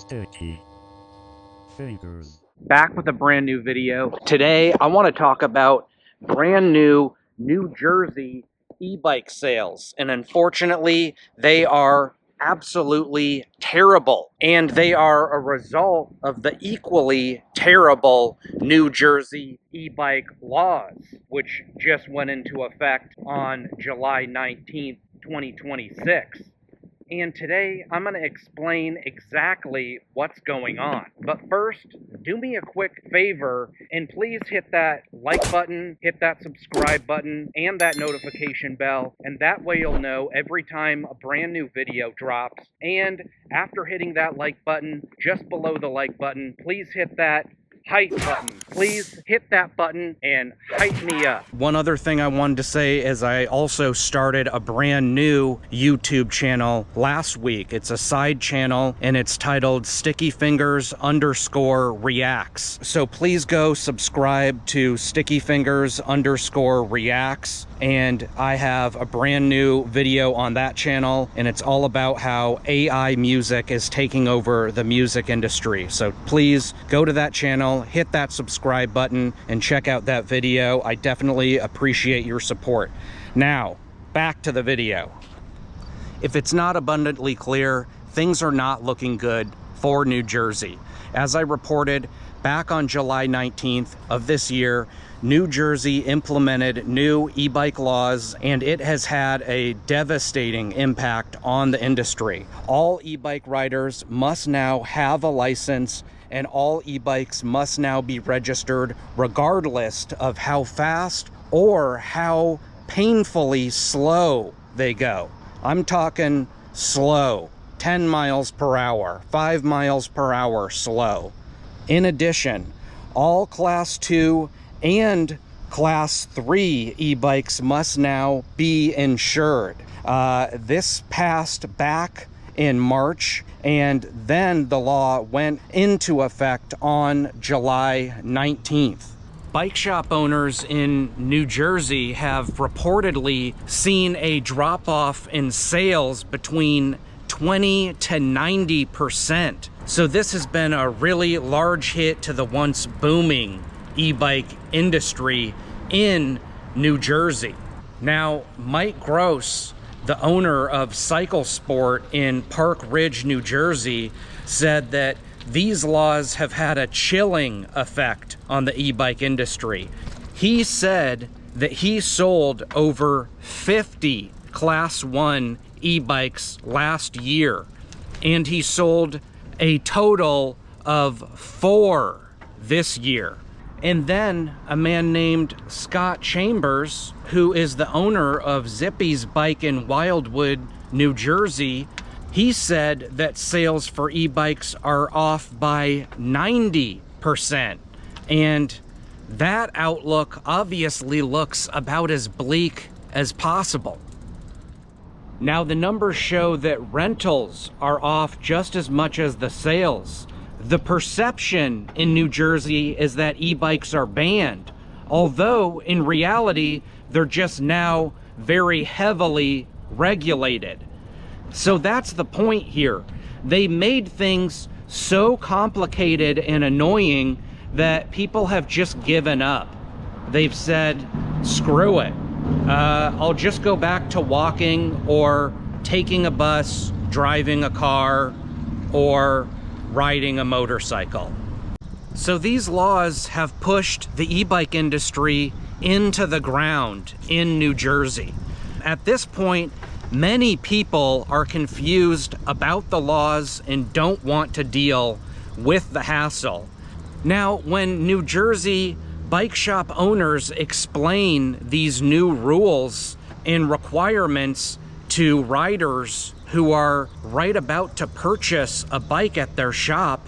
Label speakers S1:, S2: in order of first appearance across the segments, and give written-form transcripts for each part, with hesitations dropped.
S1: Sticky fingers.
S2: Back with a brand new video. Today I want to talk about brand new New Jersey e-bike sales, and unfortunately they are absolutely terrible, and they are a result of the equally terrible New Jersey e-bike laws, which just went into effect on July 19th, 2026. And today I'm going to explain exactly what's going on. But first, do me a quick favor and please hit that like button, hit that subscribe button, and that notification bell. And that way you'll know every time a brand new video drops. And after hitting that like button, just below the like button, please hit that hype button. Please hit that button and hype me up. One other thing I wanted to say is I also started a brand new YouTube channel last week. It's a side channel and it's titled Sticky Fingers _ Reacts. So please go subscribe to Sticky Fingers _ Reacts. And I have a brand new video on that channel, and it's all about how AI music is taking over the music industry. So please go to that channel, hit that subscribe button, and check out that video. I definitely appreciate your support. Now, back to the video. If it's not abundantly clear, things are not looking good for New Jersey. As I reported back on July 19th of this year, New Jersey implemented new e-bike laws, and it has had a devastating impact on the industry. All e-bike riders must now have a license, and all e-bikes must now be registered regardless of how fast or how painfully slow they go. I'm talking slow, 10 miles per hour, 5 miles per hour slow. In addition, all Class 2 and Class 3 e-bikes must now be insured. This passed back in March, and then the law went into effect on July 19th. Bike shop owners in New Jersey have reportedly seen a drop-off in sales between 20 to 90%. So this has been a really large hit to the once booming e-bike industry in New Jersey. Now, Mike Gross, the owner of Cycle Sport in Park Ridge, New Jersey, said that these laws have had a chilling effect on the e-bike industry. He said that he sold over 50 Class 1 e-bikes last year, and he sold a total of 4 this year. And then a man named Scott Chambers, who is the owner of Zippy's Bike in Wildwood, New Jersey, he said that sales for e-bikes are off by 90%. And that outlook obviously looks about as bleak as possible. Now, the numbers show that rentals are off just as much as the sales. The perception in New Jersey is that e-bikes are banned, although in reality, they're just now very heavily regulated. So that's the point here. They made things so complicated and annoying that people have just given up. They've said, screw it. I'll just go back to walking or taking a bus, driving a car, or riding a motorcycle. So these laws have pushed the e-bike industry into the ground in New Jersey. At this point, many people are confused about the laws and don't want to deal with the hassle. Now, when New Jersey bike shop owners explain these new rules and requirements to riders who are right about to purchase a bike at their shop,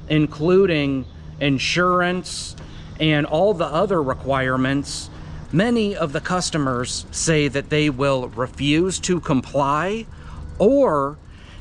S2: including insurance and all the other requirements, many of the customers say that they will refuse to comply, or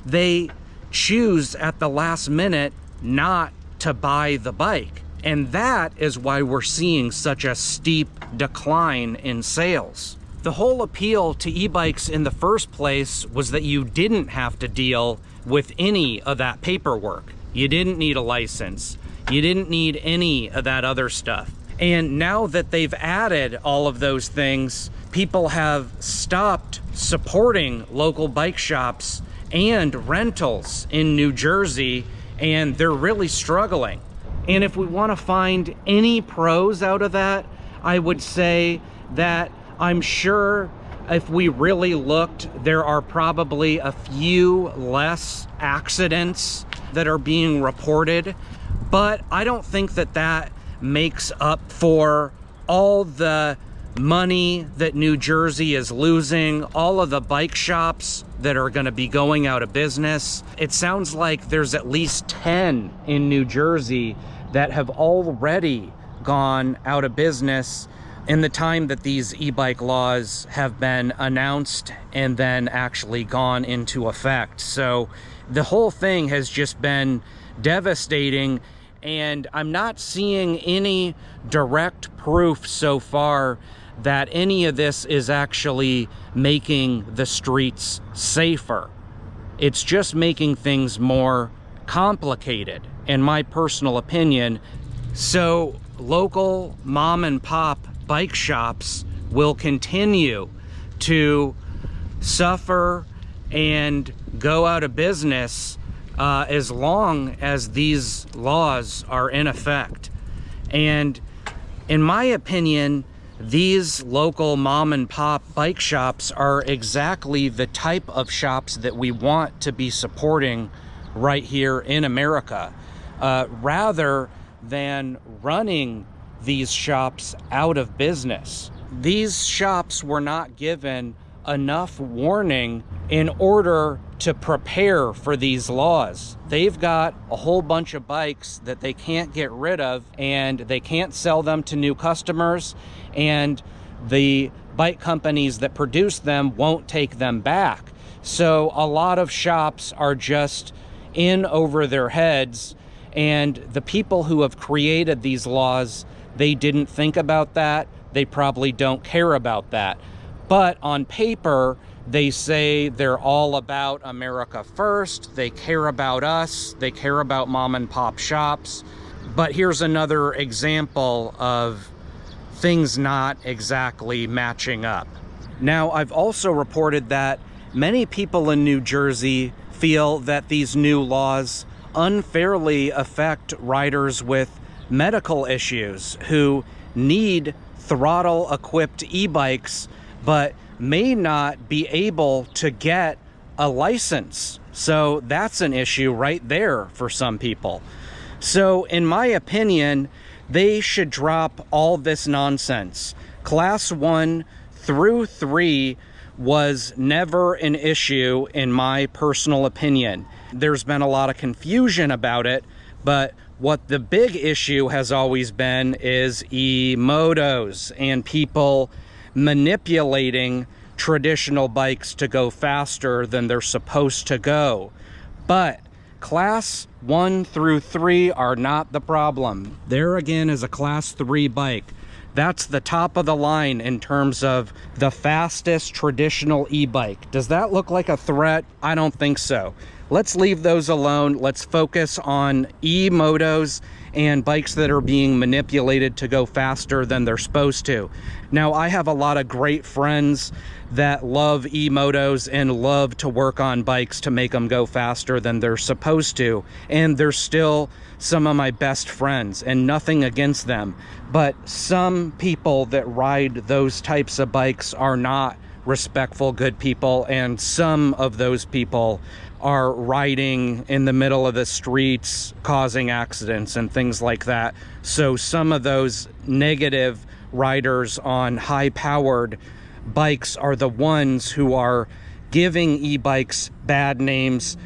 S2: they choose at the last minute not to buy the bike. And that is why we're seeing such a steep decline in sales. The whole appeal to e-bikes in the first place was that you didn't have to deal with any of that paperwork. You didn't need a license. You didn't need any of that other stuff. And now that they've added all of those things, people have stopped supporting local bike shops and rentals in New Jersey, and they're really struggling. And if we want to find any pros out of that, I would say that I'm sure if we really looked, there are probably a few less accidents that are being reported, but I don't think that that makes up for all the money that New Jersey is losing, all of the bike shops that are going to be going out of business. It sounds like there's at least 10 in New Jersey that have already gone out of business in the time that these e-bike laws have been announced and then actually gone into effect. So the whole thing has just been devastating, and I'm not seeing any direct proof so far that any of this is actually making the streets safer. It's just making things more complicated, in my personal opinion. So local mom and pop bike shops will continue to suffer and go out of business as long as these laws are in effect. And in my opinion, these local mom and pop bike shops are exactly the type of shops that we want to be supporting right here in America, rather than running these shops out of business. These shops were not given enough warning in order to prepare for these laws. They've got a whole bunch of bikes that they can't get rid of, and they can't sell them to new customers, and the bike companies that produce them won't take them back. So a lot of shops are just in over their heads, and the people who have created these laws, they didn't think about that. They probably don't care about that. But on paper, they say they're all about America first. They care about us. They care about mom and pop shops. But here's another example of things not exactly matching up. Now, I've also reported that many people in New Jersey feel that these new laws unfairly affect riders with medical issues who need throttle-equipped e-bikes but may not be able to get a license. So that's an issue right there for some people. So in my opinion, they should drop all this nonsense. Class 1 through 3 was never an issue in my personal opinion. There's been a lot of confusion about it, but what the big issue has always been is e-motos and people manipulating traditional bikes to go faster than they're supposed to go. But class 1 through 3 are not the problem. There again is a class 3 bike. That's the top of the line in terms of the fastest traditional e-bike. Does that look like a threat? I don't think so. Let's leave those alone. Let's focus on e-motos and bikes that are being manipulated to go faster than they're supposed to. Now, I have a lot of great friends that love e-motos and love to work on bikes to make them go faster than they're supposed to. And they're still some of my best friends, and nothing against them. But some people that ride those types of bikes are not respectful, good people, and some of those people are riding in the middle of the streets, causing accidents and things like that. So some of those negative riders on high-powered bikes are the ones who are giving e-bikes bad names,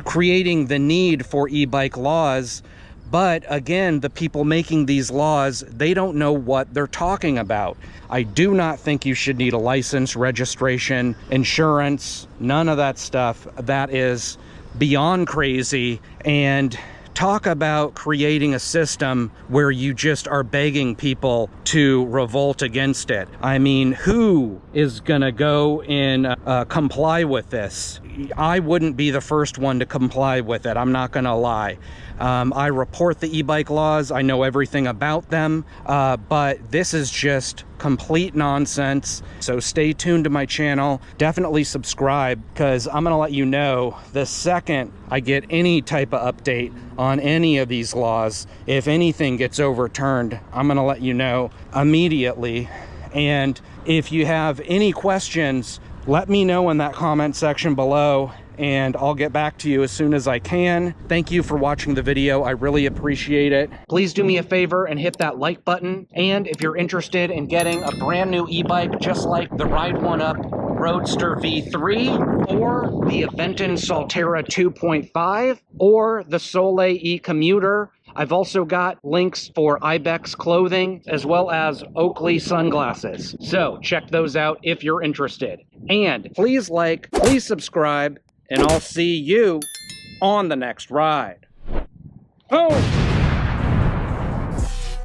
S2: creating the need for e-bike laws. But again, the people making these laws, they don't know what they're talking about. I do not think you should need a license, registration, insurance, none of that stuff. That is beyond crazy and Talk about creating a system where you just are begging people to revolt against it. I mean, who is gonna go and comply with this? I wouldn't be the first one to comply with it, I'm not gonna lie. I report the e-bike laws, I know everything about them, but this is just complete nonsense. So stay tuned to my channel, definitely subscribe, because I'm gonna let you know the second I get any type of update on any of these laws. If anything gets overturned, I'm gonna let you know immediately. And if you have any questions, let me know in that comment section below, and I'll get back to you as soon as I can. Thank you for watching the video. I really appreciate it. Please do me a favor and hit that like button. And if you're interested in getting a brand new e-bike just like the Ride1Up Roadster V3 or the Aventon Soltera 2.5 or the Soleil E-Commuter, I've also got links for iBex clothing as well as Oakley sunglasses. So check those out if you're interested. And please like, please subscribe, and I'll see you on the next ride. Oh!